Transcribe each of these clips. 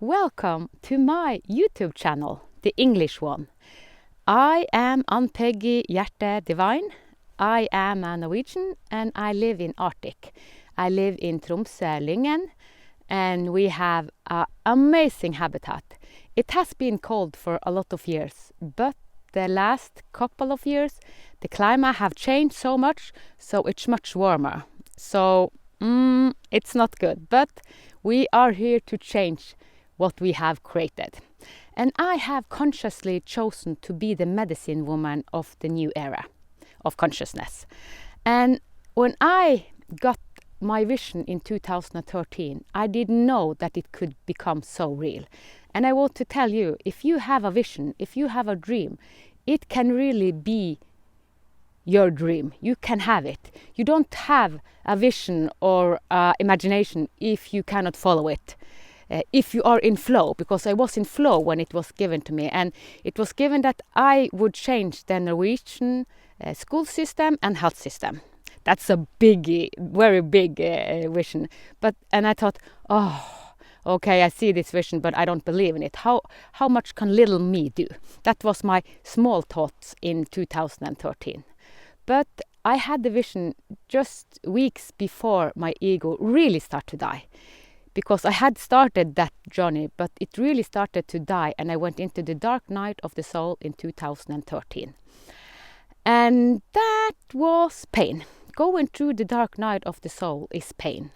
Welcome to my YouTube channel, the English one. I am Ann-Peggy H Divine. I am a Norwegian and I live in Arctic. I live in Tromsø, Lyngen, and we have an amazing habitat. It has been cold for a lot of years, but the last couple of years the climate have changed so much, so it's much warmer. So it's not good, but we are here to change what we have created. And I have consciously chosen to be the medicine woman of the new era of consciousness. And when I got my vision in 2013, I didn't know that it could become so real. And I want to tell you, if you have a vision, if you have a dream, it can really be your dream. You can have it. You don't have a vision or imagination if you cannot follow it. If you are in flow, because I was in flow when it was given to me, and it was given that I would change the Norwegian school system and health system. That's a big, very big vision. And I thought, oh, okay, I see this vision, but I don't believe in it. How much can little me do? That was my small thoughts in 2013. But I had the vision just weeks before my ego really started to die. Because I had started that journey, but it really started to die, and I went into the dark night of the soul in 2013. And that was pain. Going through the dark night of the soul is pain.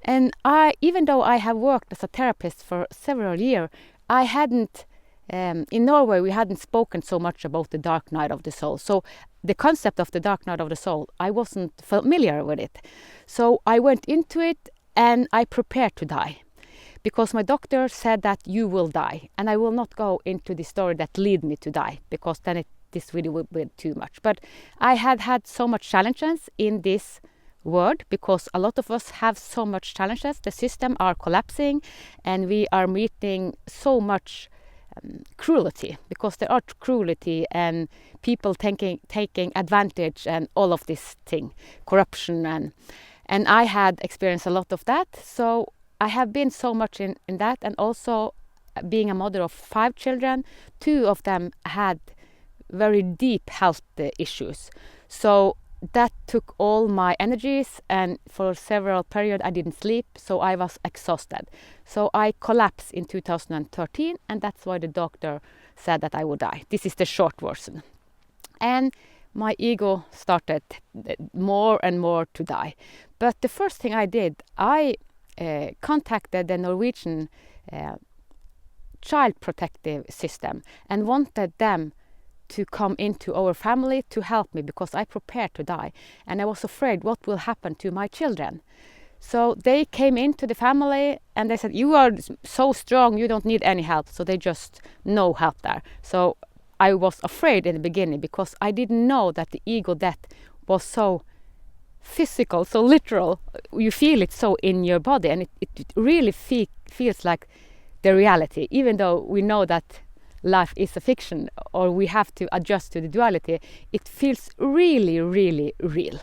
And even though I have worked as a therapist for several years, I hadn't, in Norway, we hadn't spoken so much about the dark night of the soul. So the concept of the dark night of the soul, I wasn't familiar with it. So I went into it and I prepared to die. Because my doctor said that you will die. And I will not go into the story that lead me to die, because then this video would be too much. But I had so much challenges in this world, because a lot of us have so much challenges. The system are collapsing and we are meeting so much cruelty, because there are cruelty and people taking advantage and all of this thing, corruption, and I had experienced a lot of that. So I have been so much in that, and also being a mother of 5 children, 2 of them had very deep health issues. So that took all my energies, and for several periods I didn't sleep, so I was exhausted. So I collapsed in 2013, and that's why the doctor said that I would die. This is the short version. And my ego started more and more to die. But the first thing I did, I contacted the Norwegian child protective system and wanted them to come into our family to help me, because I prepared to die and I was afraid what will happen to my children. So they came into the family and they said, you are so strong, you don't need any help. So they just no help there. So I was afraid in the beginning, because I didn't know that the ego death was so physical, so literal. You feel it so in your body, and it really feels like the reality, even though we know that life is a fiction, or we have to adjust to the duality. It feels really, really real.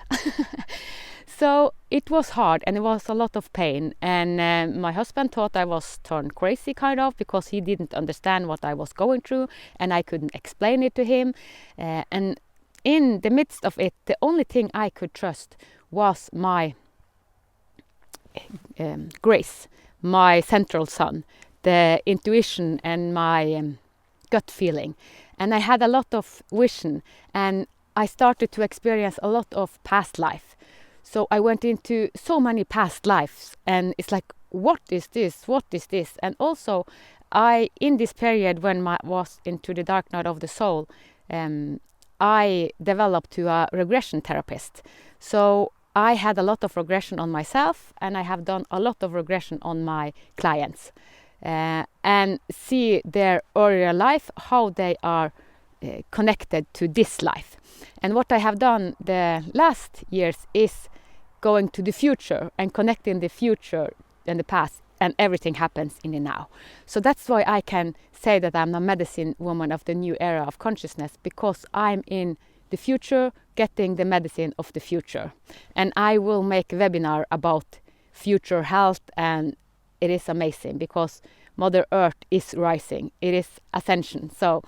So it was hard, and it was a lot of pain, and my husband thought I was turned crazy, kind of, because he didn't understand what I was going through and I couldn't explain it to him. And in the midst of it, the only thing I could trust was my grace, my central sun, the intuition and my gut feeling. And I had a lot of vision, and I started to experience a lot of past life. So I went into so many past lives, and it's like, what is this? What is this? And also, in this period when I was into the dark night of the soul, I developed to a regression therapist. So I had a lot of regression on myself, and I have done a lot of regression on my clients, and see their earlier life, how they are connected to this life. And what I have done the last years is going to the future and connecting the future and the past, and everything happens in the now. So that's why I can say that I'm a medicine woman of the new era of consciousness, because I'm in the future getting the medicine of the future. And I will make a webinar about future health and it is amazing because Mother Earth is rising. It is ascension. So,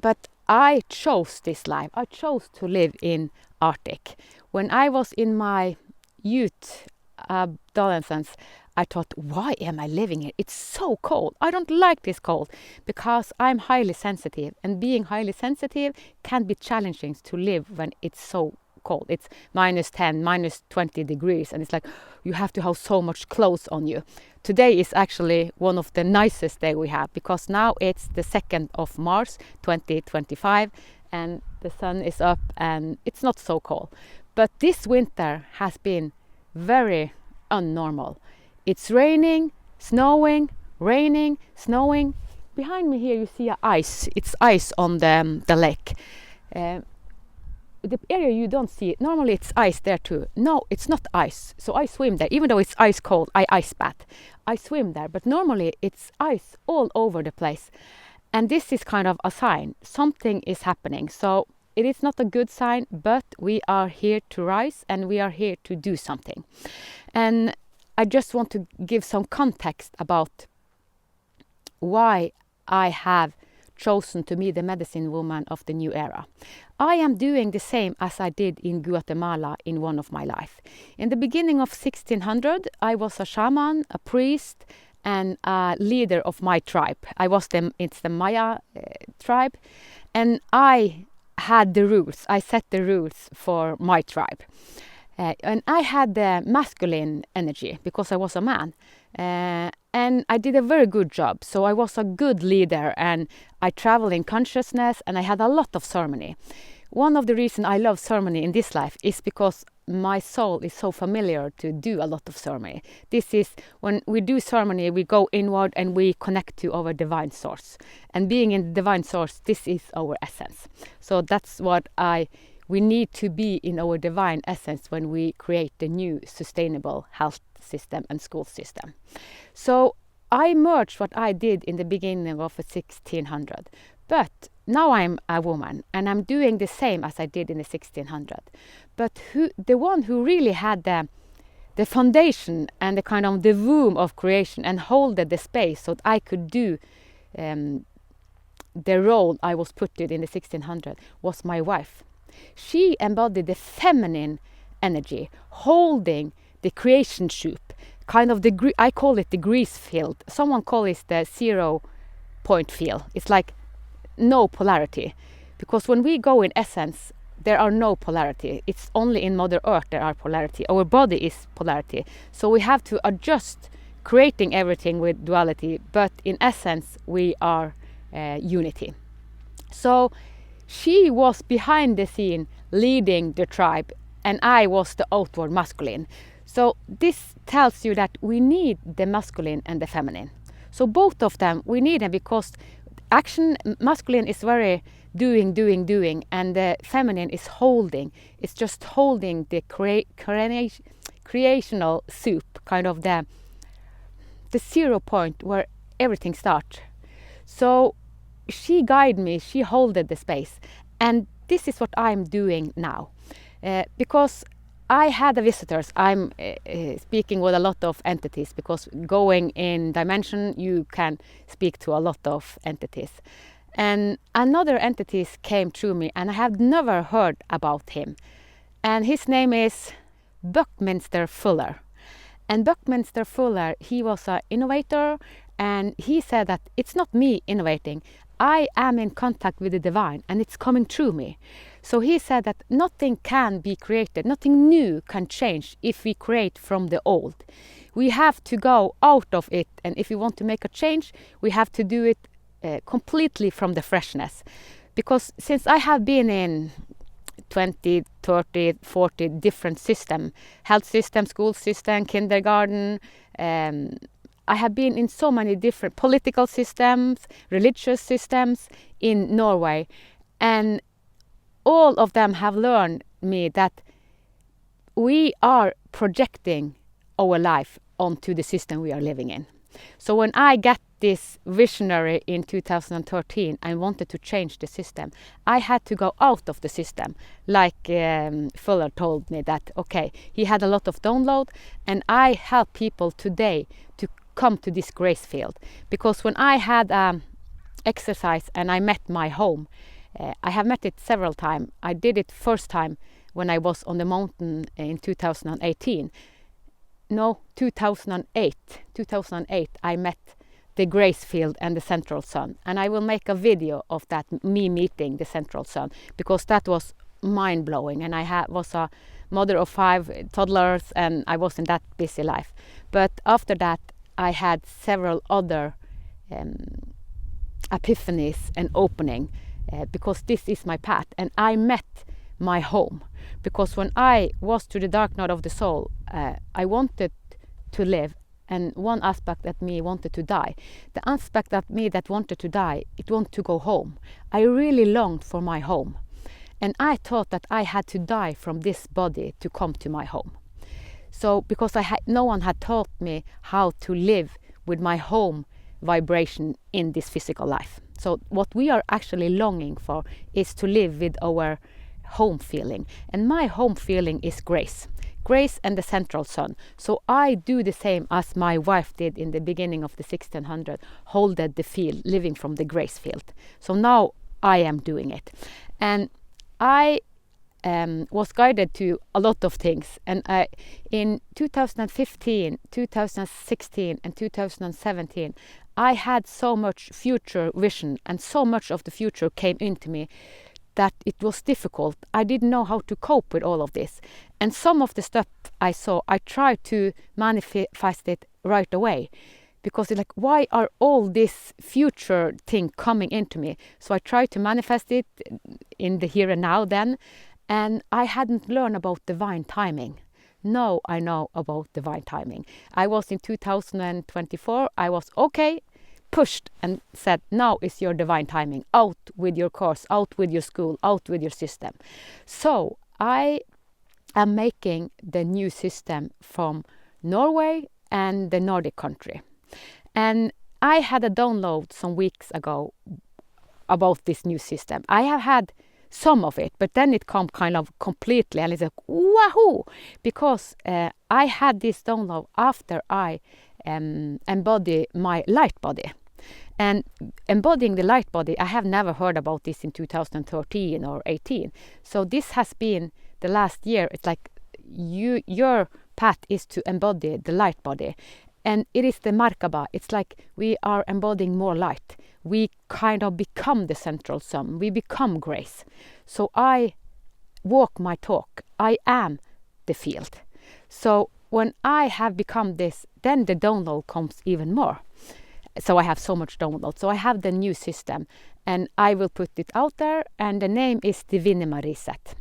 but I chose this life. I chose to live in Arctic. When I was in my youth, adolescence, I thought, why am I living here? It's so cold. I don't like this cold because I'm highly sensitive, and being highly sensitive can be challenging to live when it's so cold. It's -10, -20 degrees, and it's like you have to have so much clothes on you. Today is actually one of the nicest day we have because now it's the 2nd of March 2025 and the sun is up and it's not so cold. But this winter has been very unnormal. It's raining, snowing, raining, snowing. Behind me here you see ice. It's ice on the lake. The area you don't see, normally it's ice there too. No, it's not ice. So I swim there. Even though it's ice cold, I ice bath. I swim there, but normally it's ice all over the place. And this is kind of a sign. Something is happening. So it is not a good sign, but we are here to rise and we are here to do something. And I just want to give some context about why I have chosen to be the medicine woman of the new era. I am doing the same as I did in Guatemala in one of my life. In the beginning of 1600, I was a shaman, a priest, and a leader of my tribe. It's the Maya tribe, and I had the rules. I set the rules for my tribe. And I had the masculine energy because I was a man. And I did a very good job. So I was a good leader and I traveled in consciousness and I had a lot of ceremony. One of the reasons I love ceremony in this life is because my soul is so familiar to do a lot of ceremony. This is when we do ceremony, we go inward and we connect to our divine source. And being in the divine source, this is our essence. So that's what we need to be in our divine essence when we create the new sustainable health system and school system. So I merged what I did in the beginning of 1600. But now I'm a woman and I'm doing the same as I did in the 1600. But the one who really had the foundation and the kind of the womb of creation and hold the space so that I could do the role I was put in the 1600 was my wife. She embodied the feminine energy, holding the creation soup, kind of I call it the grease field. Someone calls it the 0 point field. It's like no polarity, because when we go in essence, there are no polarity. It's only in Mother Earth there are polarity. Our body is polarity. So we have to adjust, creating everything with duality, but in essence we are unity. So she was behind the scene leading the tribe and I was the outward masculine. So this tells you that we need the masculine and the feminine. So both of them, we need them because action, masculine is very doing, and the feminine is holding. It's just holding the creational soup, kind of the 0 point where everything starts. So she guided me, she holded the space, and this is what I'm doing now. Because I had the visitors, I'm speaking with a lot of entities, because going in dimension you can speak to a lot of entities. And another entities came through me and I have never heard about him. And his name is Buckminster Fuller. And Buckminster Fuller, he was an innovator, and he said that it's not me innovating. I am in contact with the divine and it's coming through me. So he said that nothing can be created, nothing new can change if we create from the old. We have to go out of it, and if we want to make a change, we have to do it completely from the freshness. Because since I have been in 20, 30, 40 different systems, health system, school system, kindergarten, I have been in so many different political systems, religious systems in Norway, and all of them have learned me that we are projecting our life onto the system we are living in. So when I got this visionary in 2013, I wanted to change the system. I had to go out of the system, like Fuller told me that, okay, he had a lot of download, and I help people today to come to this grace field. Because when I had exercise and I met my home, I have met it several times. I did it first time when I was on the mountain in 2018. No, 2008. 2008 I met the grace field and the central sun. And I will make a video of that, me meeting the central sun, because that was mind-blowing. And I was a mother of 5 toddlers and I was in that busy life. But after that I had several other epiphanies and opening, because this is my path. And I met my home, because when I was to the dark night of the soul, I wanted to live, and one aspect of me wanted to die. The aspect of me that wanted to die, it wanted to go home. I really longed for my home, and I thought that I had to die from this body to come to my home. So because no one had taught me how to live with my home vibration in this physical life. So what we are actually longing for is to live with our home feeling, and my home feeling is grace and the central sun. So I do the same as my wife did in the beginning of the 1600, holded the field, living from the grace field. So now I am doing it, and I was guided to a lot of things. And in 2015, 2016 and 2017 I had so much future vision, and so much of the future came into me that it was difficult. I didn't know how to cope with all of this. And some of the stuff I saw, I tried to manifest it right away. Because it's like, why are all this future thing coming into me? So I tried to manifest it in the here and now then. And I hadn't learned about divine timing. Now I know about divine timing. I was in 2024, I was okay, pushed and said, now is your divine timing. Out with your course, out with your school, out with your system. So I am making the new system from Norway and the Nordic country. And I had a download some weeks ago about this new system. I have had some of it, but then it come kind of completely, and it's like, wahoo! Because I had this download after I embody my light body. And embodying the light body, I have never heard about this in 2013 or 18. So this has been the last year. It's like your path is to embody the light body. And it is the Merkaba. It's like we are embodying more light. We kind of become the central sun. We become grace. So I walk my talk. I am the field. So when I have become this, then the download comes even more. So I have so much download. So I have the new system, and I will put it out there, and the name is Divinima-Reset.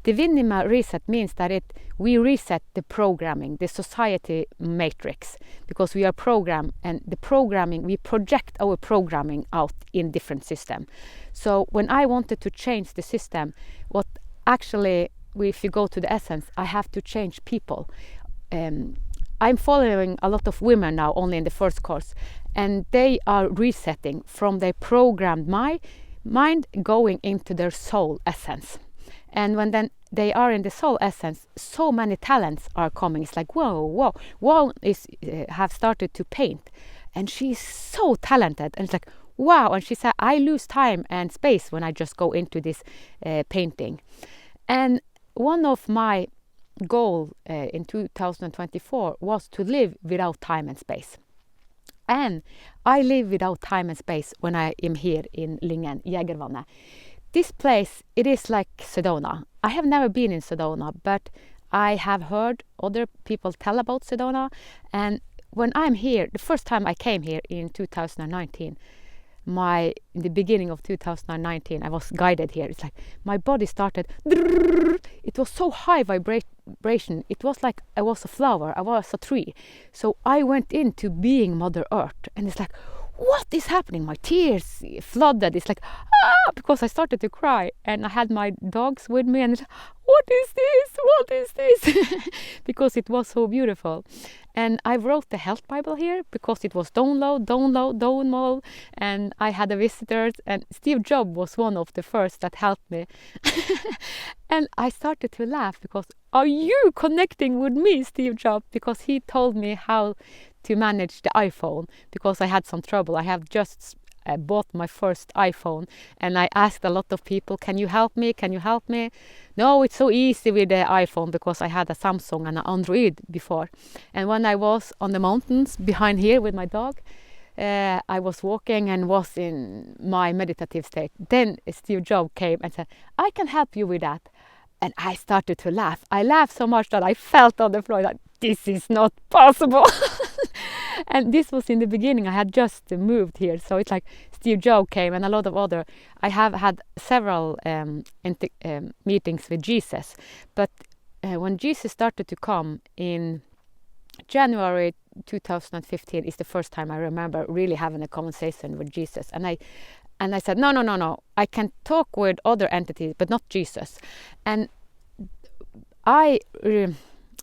Divinima-Reset means that we reset the programming, the society matrix, because we are programmed, and the programming, we project our programming out in different system. So when I wanted to change the system, what actually, if you go to the essence, I have to change people. I'm following a lot of women now, only in the first course, and they are resetting from their programmed mind going into their soul essence. And when then they are in the soul essence, so many talents are coming. It's like, whoa. One is have started to paint, and she's so talented. And it's like, wow. And she said, I lose time and space when I just go into this painting. And one of my goal in 2024 was to live without time and space. And I live without time and space when I am here in Lyngen, Jägervannet. This place, it is like Sedona. I have never been in Sedona, but I have heard other people tell about Sedona. And when I'm here, the first time I came here in 2019, in the beginning of 2019, I was guided here. It's like my body started. It was so high vibration. It was like I was a flower. I was a tree. So I went into being Mother Earth, and it's like, what is happening? My tears flooded. It's like, because I started to cry, and I had my dogs with me, and it's like, what is this? What is this? Because it was so beautiful. And I wrote the health Bible here because it was download, and I had a visitor, and Steve Jobs was one of the first that helped me. And I started to laugh because are you connecting with me, Steve Jobs? Because he told me how to manage the iPhone, because I had some trouble. I have just bought my first iPhone, and I asked a lot of people, can you help me? Can you help me? No, it's so easy with the iPhone, because I had a Samsung and an Android before. And when I was on the mountains behind here with my dog, I was walking and was in my meditative state. Then Steve Jobs came and said, I can help you with that. And I started to laugh. I laughed so much that I felt on the floor that this is not possible. And this was in the beginning. I had just moved here. So it's like Steve Jobs came and a lot of other. I have had several meetings with Jesus. But when Jesus started to come in January 2015 is the first time I remember really having a conversation with Jesus. And I said, no. I can talk with other entities, but not Jesus. And I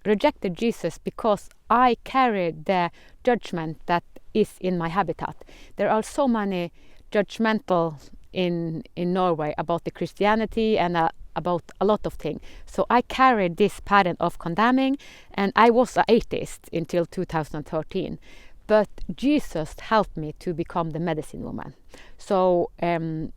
rejected Jesus because I carried the judgment that is in my habitat. There are so many judgmental in Norway about the Christianity and about a lot of things. So I carried this pattern of condemning, and I was an atheist until 2013. But Jesus helped me to become the medicine woman. So, and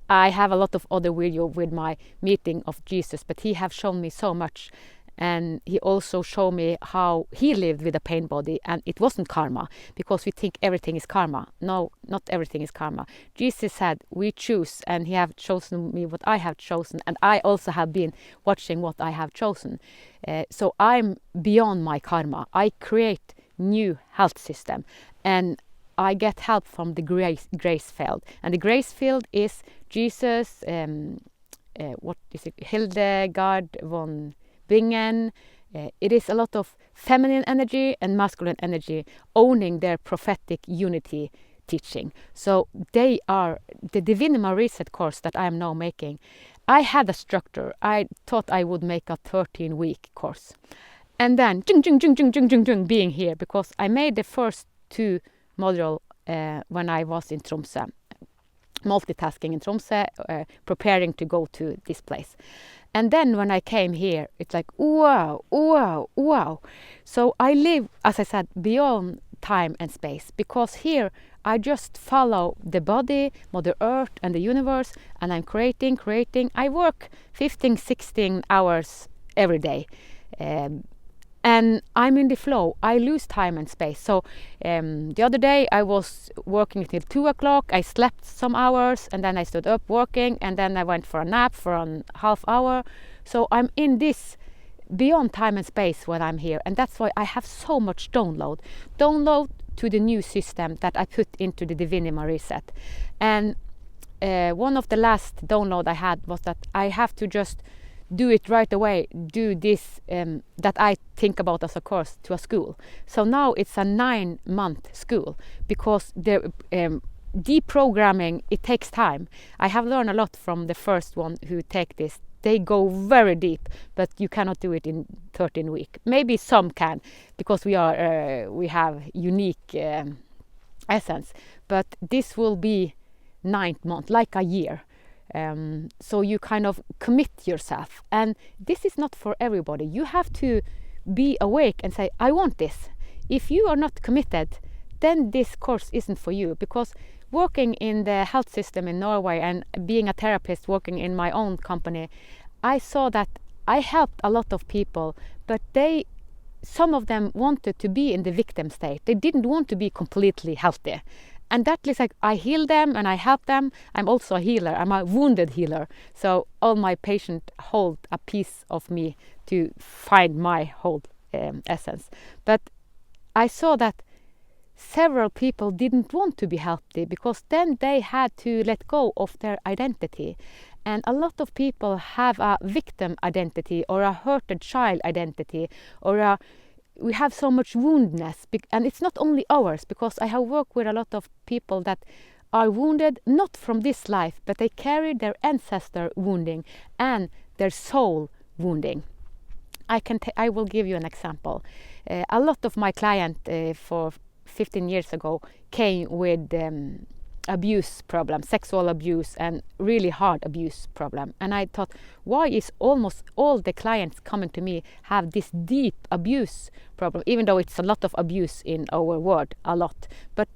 I have a lot of other video with my meeting of Jesus, but he have shown me so much. And he also showed me how he lived with a pain body, and it wasn't karma, because we think everything is karma. No, not everything is karma. Jesus said, we choose, and he have chosen me what I have chosen, and I also have been watching what I have chosen. So I'm beyond my karma. I create new health system, and I get help from the grace field. And the grace field is Jesus, what is it, Hildegard von Bingen. It is a lot of feminine energy and masculine energy owning their prophetic unity teaching. So they are the Divinima-Reset course that I am now making. I had a structure. I thought I would make a 13-week course. And then being here, because I made the first 2 module when I was in Tromsø. Multitasking in Tromsø, preparing to go to this place. And then when I came here, it's like, wow. So I live, as I said, beyond time and space, because here I just follow the body, Mother Earth and the universe, and I'm creating. I work 15, 16 hours every day. And I'm in the flow. I lose time and space. So the other day I was working till 2 o'clock. I slept some hours, and then I stood up working, and then I went for a nap for a half hour. So I'm in this beyond time and space when I'm here. And that's why I have so much download to the new system that I put into the Divinima-Reset. And one of the last download I had was that I have to just do it right away, do this that I think about as a course to a school. So now it's a 9-month school, because the deprogramming, it takes time. I have learned a lot from the first one who take this. They go very deep, but you cannot do it in 13 weeks. Maybe some can, because we have unique essence. But this will be 9th month, like a year. So you kind of commit yourself, and this is not for everybody. You have to be awake and say, I want this. If you are not committed, then this course isn't for you, because working in the health system in Norway and being a therapist working in my own company, I saw that I helped a lot of people, but some of them wanted to be in the victim state. They didn't want to be completely healthy. And that is like, I heal them and I help them. I'm also a healer. I'm a wounded healer. So all my patients hold a piece of me to find my whole essence. But I saw that several people didn't want to be healthy, because then they had to let go of their identity. And a lot of people have a victim identity, or a hurted child identity, or we have so much woundedness, and it's not only ours, because I have worked with a lot of people that are wounded, not from this life, but they carry their ancestor wounding and their soul wounding. I will give you an example. A lot of my clients for 15 years ago came with abuse problem, sexual abuse and really hard abuse problem. And I thought, why is almost all the clients coming to me have this deep abuse problem, even though it's a lot of abuse in our world, a lot. But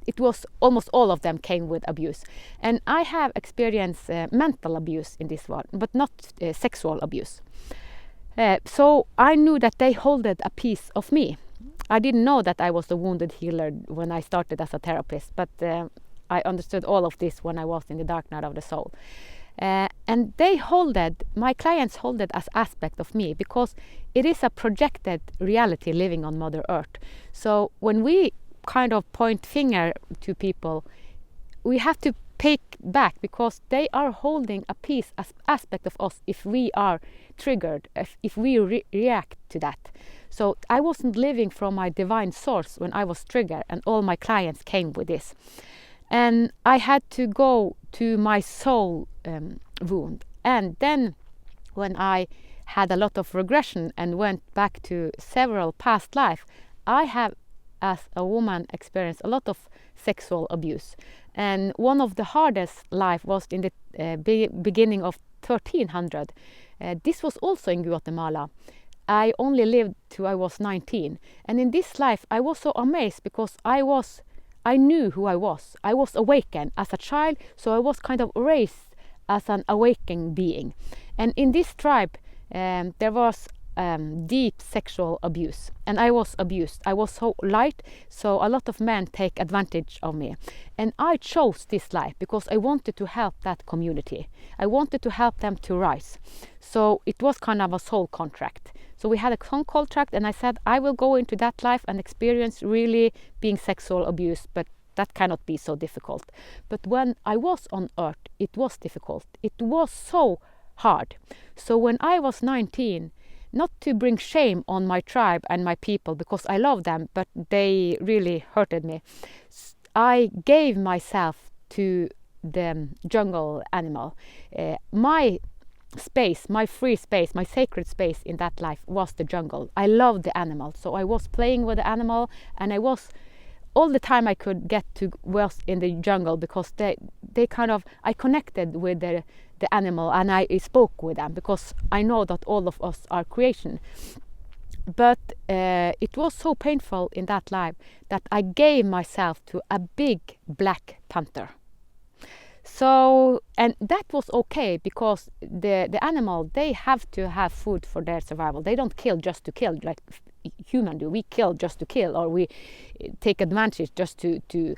it was almost all of them came with abuse. And I have experienced mental abuse in this one, but not sexual abuse. So I knew that they holded a piece of me. I didn't know that I was the wounded healer when I started as a therapist, but I understood all of this when I was in the dark night of the soul. And my clients hold it as aspect of me, because it is a projected reality living on Mother Earth. So when we kind of point finger to people, we have to take back, because they are holding a piece as aspect of us if we are triggered, if we react to that. So I wasn't living from my divine source when I was triggered, and all my clients came with this. And I had to go to my soul wound. And then when I had a lot of regression and went back to several past lives, I have, as a woman, experienced a lot of sexual abuse. And one of the hardest life was in the beginning of 1300. This was also in Guatemala. I only lived till I was 19. And in this life, I was so amazed, because I knew who I was. I was awakened as a child, so I was kind of raised as an awakened being. And in this tribe, there was deep sexual abuse, and I was abused. I was so light, so a lot of men take advantage of me. And I chose this life because I wanted to help that community. I wanted to help them to rise. So it was kind of a soul contract. So we had a soul contract, and I said, I will go into that life and experience really being sexual abused, but that cannot be so difficult. But when I was on earth, it was difficult. It was so hard. So when I was 19, not to bring shame on my tribe and my people, because I love them, but they really hurted me, I gave myself to the jungle animal. My space, my free space, my sacred space in that life was the jungle. I loved the animal, so I was playing with the animal, and I was all the time I could get to was in the jungle, because they kind of, I connected with the animal, and I spoke with them, because I know that all of us are creation. But it was so painful in that life that I gave myself to a big black panther. So, and that was okay, because the animal, they have to have food for their survival. They don't kill just to kill like human do. We kill just to kill, or we take advantage just to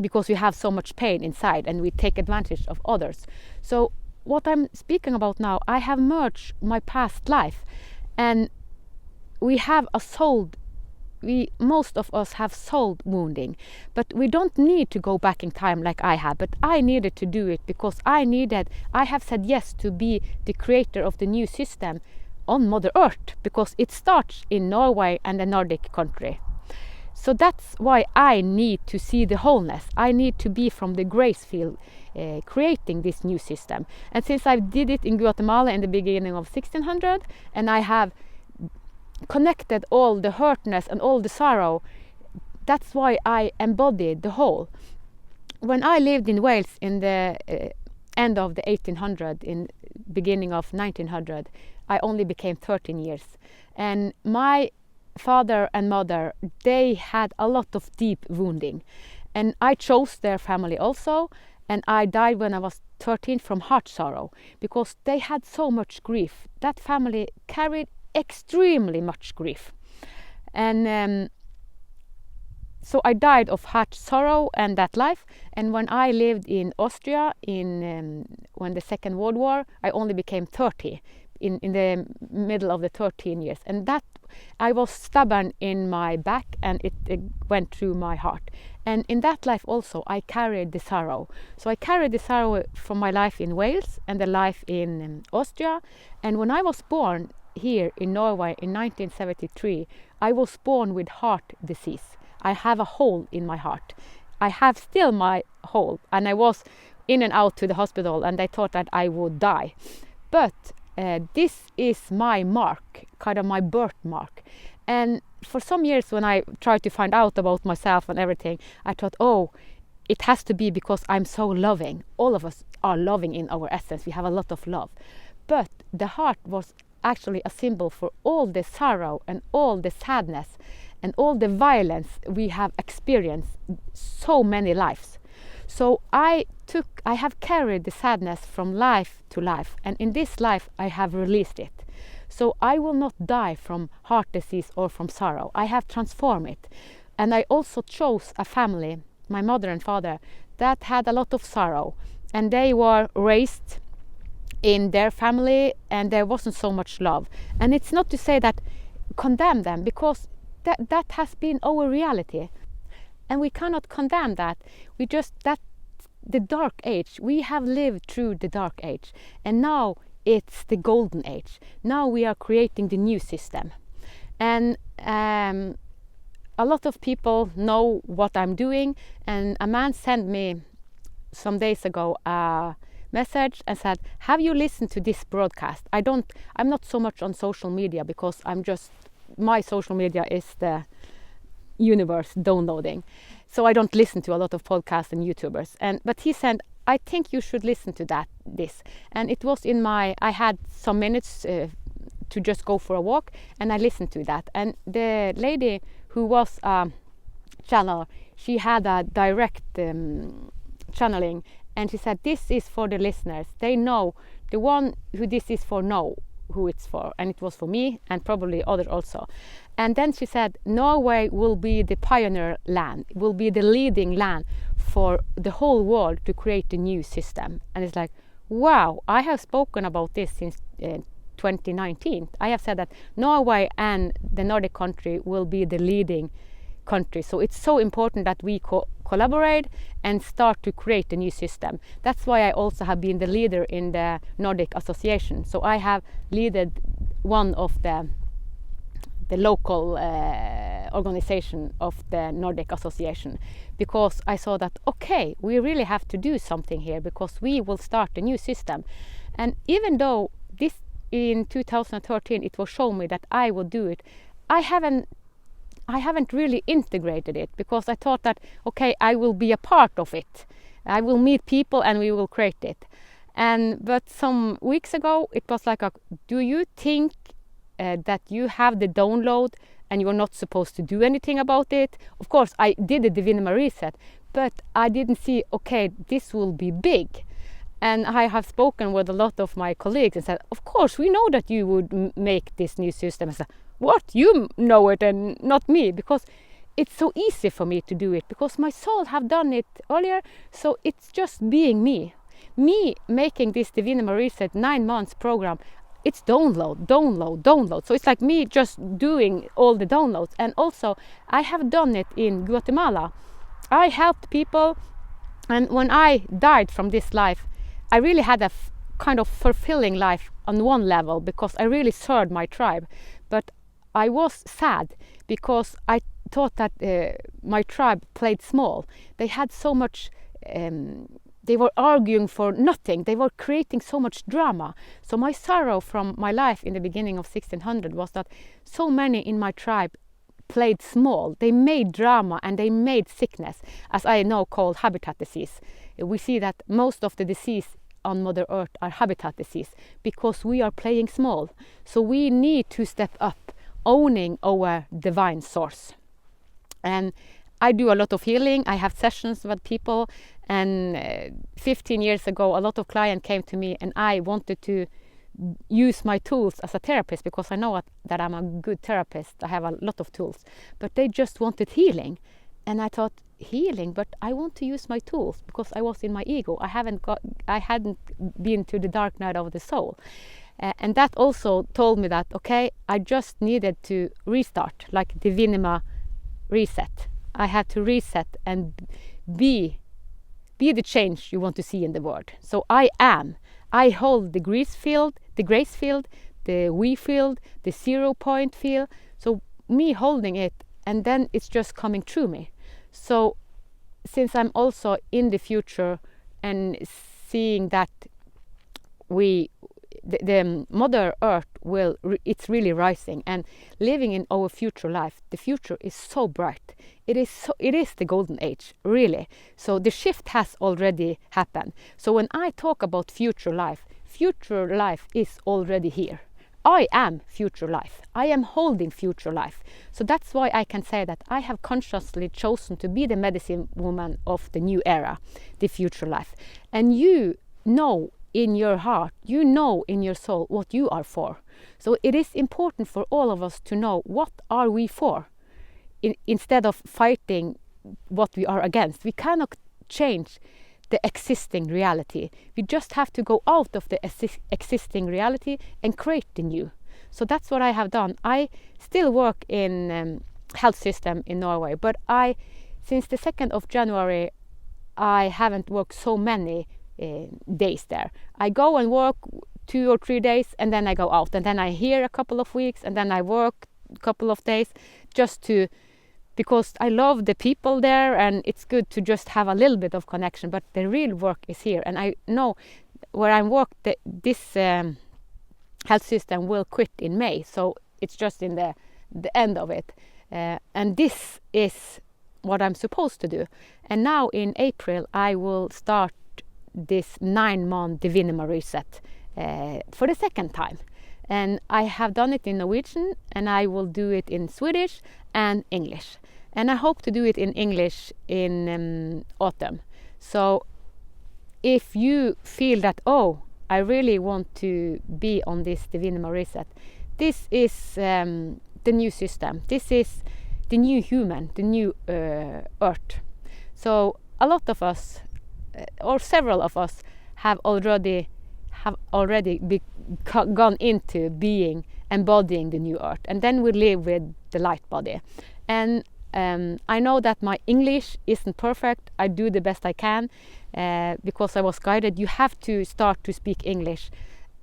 because we have so much pain inside, and we take advantage of others. So what I'm speaking about now, I have merged my past life, and we have a soul. Most of us have soul wounding, but we don't need to go back in time like I have. But I needed to do it, because I have said yes to be the creator of the new system on Mother Earth, because it starts in Norway and the Nordic country. So that's why I need to see the wholeness. I need to be from the grace field, creating this new system. And since I did it in Guatemala in the beginning of 1600, and I have connected all the hurtness and all the sorrow, that's why I embodied the whole. When I lived in Wales in the end of the 1800, in beginning of 1900, I only became 13 years. And my father and mother, they had a lot of deep wounding. And I chose their family also, and I died when I was 13 from heart sorrow, because they had so much grief. That family carried extremely much grief, and so I died of heart sorrow and that life. And when I lived in Austria when the Second World War, I only became 30 in the middle of the 13 years, and that I was stubborn in my back, and it went through my heart. And in that life also I carried the sorrow. So I carried the sorrow from my life in Wales and the life in Austria. And when I was born here in Norway in 1973, I was born with heart disease. I have a hole in my heart. I have still my hole, and I was in and out to the hospital, and they thought that I would die. But this is my mark, kind of my birthmark. And for some years when I tried to find out about myself and everything, I thought, oh, it has to be because I'm so loving. All of us are loving in our essence. We have a lot of love. But the heart was actually a symbol for all the sorrow and all the sadness and all the violence we have experienced so many lives. So I have carried the sadness from life to life, and in this life I have released it. So I will not die from heart disease or from sorrow. I have transformed it. And I also chose a family, my mother and father, that had a lot of sorrow, and they were raised in their family and there wasn't so much love. And it's not to say that condemn them, because that has been our reality, and we cannot condemn that. The dark age, we have lived through the dark age, and now it's the golden age. Now we are creating the new system, and a lot of people know what I'm doing. And a man sent me some days ago a message and said, have you listened to this broadcast? I'm not so much on social media, because my social media is the universe downloading, so I don't listen to a lot of podcasts and YouTubers. But he said, I think you should listen to this. And it was I had some minutes to just go for a walk, and I listened to that. And the lady who was a channeler, she had a direct channeling, and she said, this is for the listeners. They know, the one who this is for know who it's for. And it was for me, and probably others also. And then she said, Norway will be the pioneer land, will be the leading land for the whole world to create a new system. And it's like, wow, I have spoken about this since 2019. I have said that Norway and the Nordic country will be the leading country. So it's so important that we collaborate and start to create a new system. That's why I also have been the leader in the Nordic Association. So I have led one of the local organization of the Nordic Association, because I saw that, okay, we really have to do something here, because we will start a new system. And even though this in 2013 it was shown me that I would do it, I haven't really integrated it, because I thought that, okay, I will be a part of it. I will meet people and we will create it. But some weeks ago it was like, do you think that you have the download and you're not supposed to do anything about it? Of course, I did the Divinima-Reset, but I didn't see, okay, this will be big. And I have spoken with a lot of my colleagues and said, of course, we know that you would make this new system. I said, what? You know it and not me? Because it's so easy for me to do it, because my soul have done it earlier. So it's just being me. Me making this Divinima-Reset 9 months program, it's download. So it's like me just doing all the downloads. And also I have done it in Guatemala. I helped people, and when I died from this life, I really had a kind of fulfilling life on one level, because I really served my tribe. But I was sad because I thought that my tribe played small. They had so much they were arguing for nothing. They were creating so much drama. So my sorrow from my life in the beginning of 1600 was that so many in my tribe played small. They made drama and they made sickness, as I now call habitat disease. We see that most of the disease on Mother Earth are habitat disease, because we are playing small. So we need to step up, owning our divine source. And I do a lot of healing. I have sessions with people, and 15 years ago a lot of clients came to me, and I wanted to use my tools as a therapist, because I know that I'm a good therapist. I have a lot of tools, but they just wanted healing. And I thought, healing, but I want to use my tools, because I was in my ego. I hadn't been to the dark night of the soul. And that also told me that, okay, I just needed to restart, like Divinima-Reset. I had to reset and be the change you want to see in the world. So I hold the grace field, the we field, the 0 point field. So me holding it, and then it's just coming through me. So since I'm also in the future and seeing that we the Mother Earth it's really rising, and living in our future life, the future is so bright. It is the golden age, really. So the shift has already happened. So when I talk about future life is already here. I am future life. I am holding future life. So that's why I can say that I have consciously chosen to be the medicine woman of the new era, the future life. And you know in your heart, you know in your soul what you are for. So it is important for all of us to know what are we for, instead of fighting what we are against. We cannot change the existing reality. We just have to go out of the existing reality and create the new. So that's what I have done. I still work in health system in Norway, but since the 2nd of January, I haven't worked so many days there. I go and work 2 or 3 days, and then I go out, and then I here a couple of weeks, and then I work a couple of days, because I love the people there, and it's good to just have a little bit of connection, but the real work is here. And I know where I work, this health system will quit in May, so it's just in the end of it. And this is what I'm supposed to do. And now in April, I will start this 9-month Divinima-Reset for the 2nd time. And I have done it in Norwegian, and I will do it in Swedish and English. And I hope to do it in English in autumn. So if you feel that, I really want to be on this Divinima-Reset, this is the new system. This is the new human, the new earth. So a lot of us, or several of us, have already gone into embodying the new earth, and then we live with the light body. And I know that my English isn't perfect. I do the best I can because I was guided. You have to start to speak English.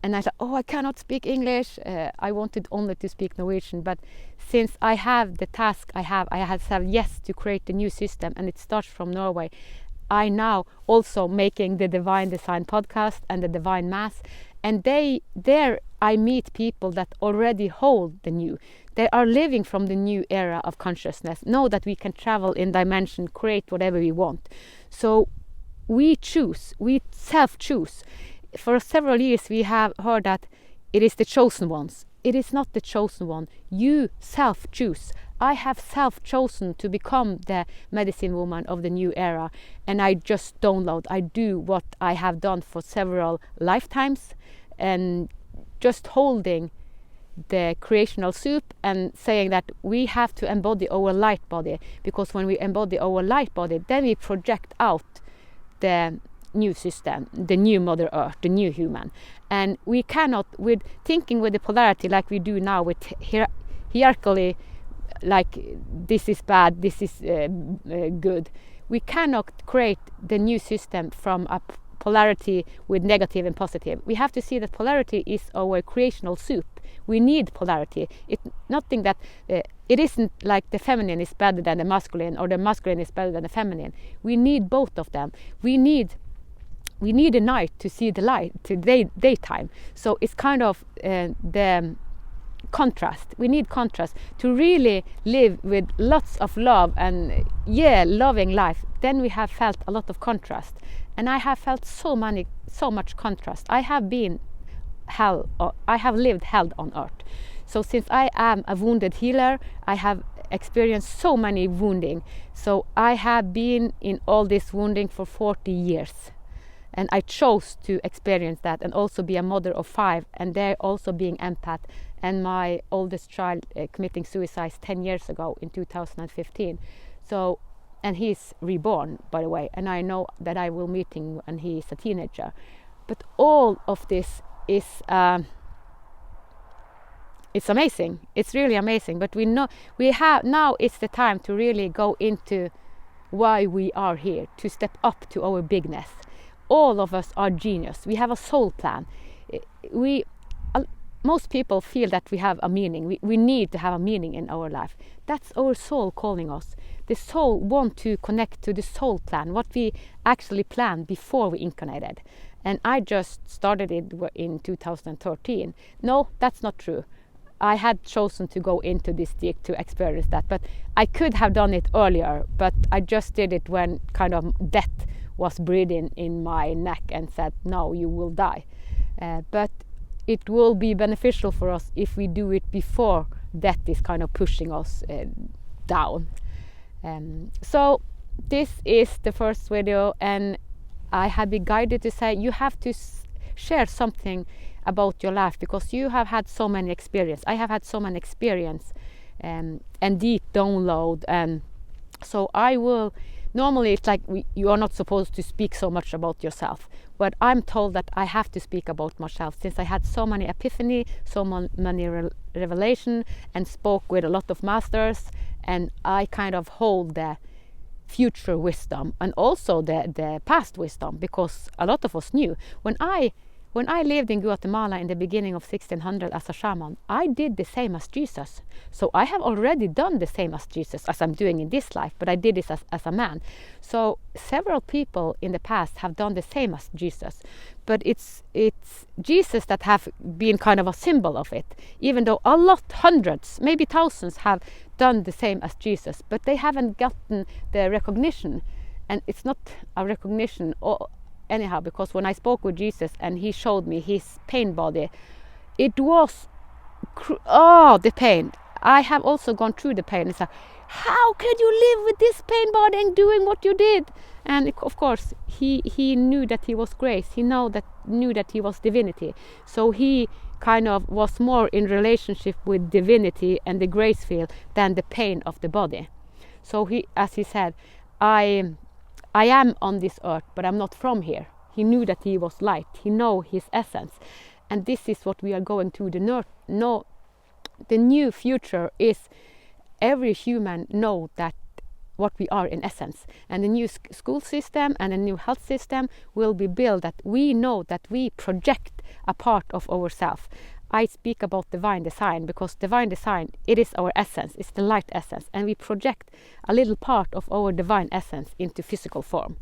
And I thought, I cannot speak English. I wanted only to speak Norwegian. But since I have the task I have said yes to create the new system, and it starts from Norway. I now also making the Divine Design podcast and the Divine Mass. And there I meet people that already hold the new. They are living from the new era of consciousness, know that we can travel in dimension, create whatever we want. So we self-choose. For several years we have heard that it is the chosen ones. It is not the chosen one. You self-choose. I have self-chosen to become the medicine woman of the new era, and I just download. I do what I have done for several lifetimes, and just holding the creational soup and saying that we have to embody our light body, because when we embody our light body, then we project out the new system, the new Mother Earth, the new human. And we cannot, with thinking with the polarity like we do now, with hierarchically, like this is bad, this is good. We cannot create the new system from a polarity with negative and positive. We have to see that polarity is our creational soup. We need polarity. It's nothing that it isn't like the feminine is better than the masculine, or the masculine is better than the feminine. We need both of them. We need a night to see the light, to daytime. So it's kind of the contrast. We need contrast to really live with lots of love and loving life. Then we have felt a lot of contrast, and I have felt so much contrast. I have lived hell on earth. So since I am a wounded healer, I have experienced so many wounding. So I have been in all this wounding for 40 years. And I chose to experience that, and also be a mother of 5, and there also being empath, and my oldest child committing suicide 10 years ago in 2015. So, and he's reborn, by the way, and I know that I will meet him when he is a teenager. But all of this is it's amazing. It's really amazing. But now it's the time to really go into why we are here, to step up to our bigness. All of us are genius. We have a soul plan. Most people feel that we have a meaning. We need to have a meaning in our life. That's our soul calling us. The soul wants to connect to the soul plan, what we actually planned before we incarnated. and I just started it in 2013. No, that's not true. I had chosen to go into this stick to experience that, but I could have done it earlier, but I just did it when kind of death was breathing in my neck and said, no, you will die. But it will be beneficial for us if we do it before death is kind of pushing us down. So this is the first video, and I have been guided to say you have to share something about your life, because you have had so many experience. I have had so many experience and deep download, and so I will. Normally it's like you are not supposed to speak so much about yourself, but I'm told that I have to speak about myself since I had so many epiphany, so many revelation, and spoke with a lot of masters, and I kind of hold the future wisdom and also the past wisdom, because a lot of us knew. When I lived in Guatemala in the beginning of 1600 as a shaman, I did the same as Jesus. So I have already done the same as Jesus as I'm doing in this life, but I did this as a man. So several people in the past have done the same as Jesus, but it's Jesus that have been kind of a symbol of it, even though a lot, hundreds, maybe thousands have done the same as Jesus, but they haven't gotten the recognition. And it's not a recognition anyhow, because when I spoke with Jesus and he showed me his pain body, it was the pain. I have also gone through the pain. It's like, how could you live with this pain body and doing what you did? And of course he knew that he was grace. He knew that he was divinity. So he kind of was more in relationship with divinity and the grace field than the pain of the body. So he, as he said, I am on this earth, but I'm not from here. He knew that he was light. He knew his essence. And this is what we are going to. The new future is every human know that what we are in essence. And the new school system and the new health system will be built that we know that we project a part of ourselves. I speak about divine design because divine design, it is our essence, it's the light essence, and we project a little part of our divine essence into physical form.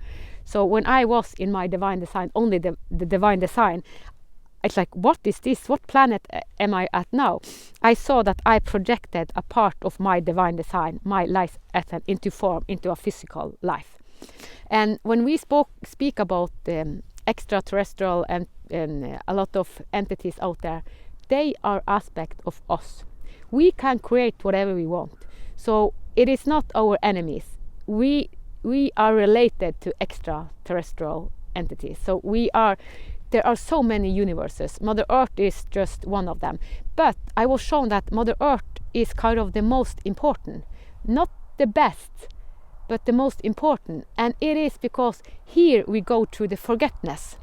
So when I was in my divine design, only the divine design, it's like, what is this? What planet am I at now? I saw that I projected a part of my divine design, my life essence, into form, into a physical life. And when we speak about extraterrestrial and a lot of entities out there, they are aspect of us. We can create whatever we want. So it is not our enemies. We are related to extraterrestrial entities. So there are so many universes. Mother Earth is just one of them. But I was shown that Mother Earth is kind of the most important. Not the best, but the most important. And it is because here we go through the forgetness.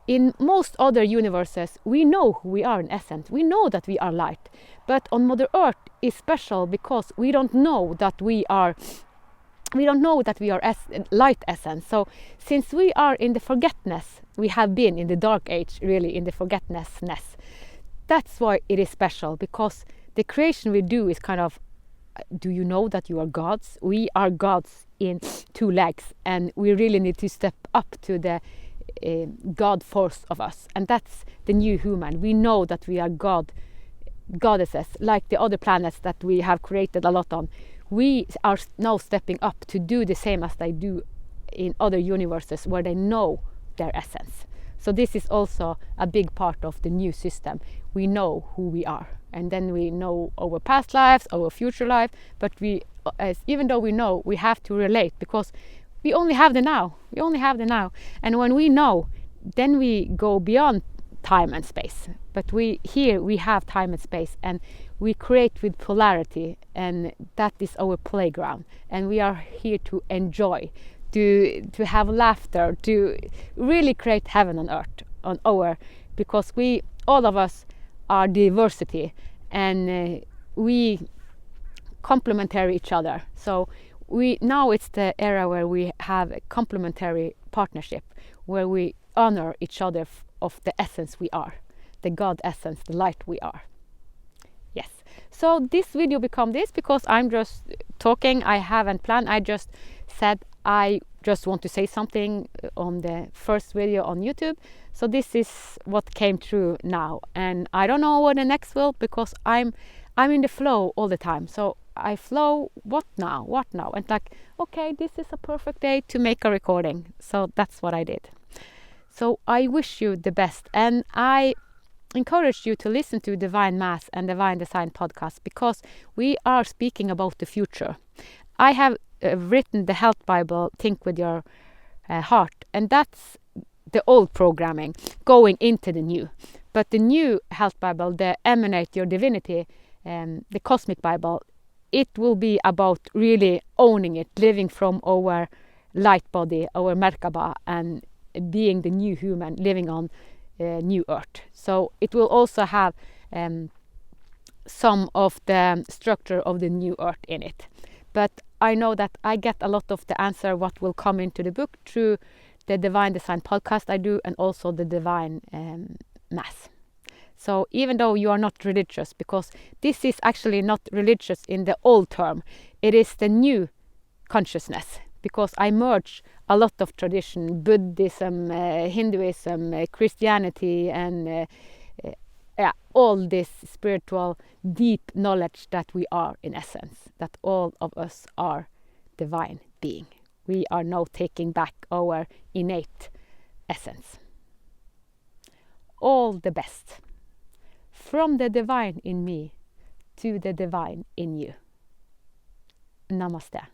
In most other universes, we know who we are in essence. We know that we are light. But on Mother Earth is special because we don't know that we are light essence. So since we are in the forgetness, we have been in the dark age, really in the forgetnessness. That's why it is special, because the creation we do is kind of, do you know that you are gods? We are gods in two legs, and we really need to step up to the God force of us, and that's the new human. We know that we are goddesses, like the other planets that we have created a lot on. We are now stepping up to do the same as they do in other universes where they know their essence. So this is also a big part of the new system. We know who we are, and then we know our past lives, our future life, but even though we know, we have to relate, because we only have the now. And when we know, then we go beyond time and space. But we have time and space, and we create with polarity, and that is our playground. And we are here to enjoy, to have laughter, to really create heaven on earth, because all of us are diversity, and we complementary each other. So now it's the era where we have a complementary partnership, where we honor each other of the essence we are, the God essence, the light we are. Yes. So this video become this because I'm just talking. I haven't planned. I just said I just want to say something on the first video on YouTube. So this is what came true now, and I don't know what the next will, because I'm in the flow all the time. So I flow, what now, and like, okay, this is a perfect day to make a recording. So that's what I did. So I wish you the best, and I encourage you to listen to Divine Mass and Divine Design podcast, because we are speaking about the future. I have written the Health Bible, Think with Your Heart, and that's the old programming going into the new. But the new Health Bible, the Emanate Your Divinity, the Cosmic Bible, it will be about really owning it, living from our light body, our Merkaba, and being the new human, living on new earth. So it will also have some of the structure of the new earth in it. But I know that I get a lot of the answer what will come into the book through the Divine Design podcast I do, and also the Divine Mass. So even though you are not religious, because this is actually not religious in the old term, it is the new consciousness, because I merge a lot of tradition, Buddhism, Hinduism, Christianity, and all this spiritual deep knowledge that we are in essence, that all of us are divine being. We are now taking back our innate essence. All the best. From the divine in me to the divine in you. Namaste.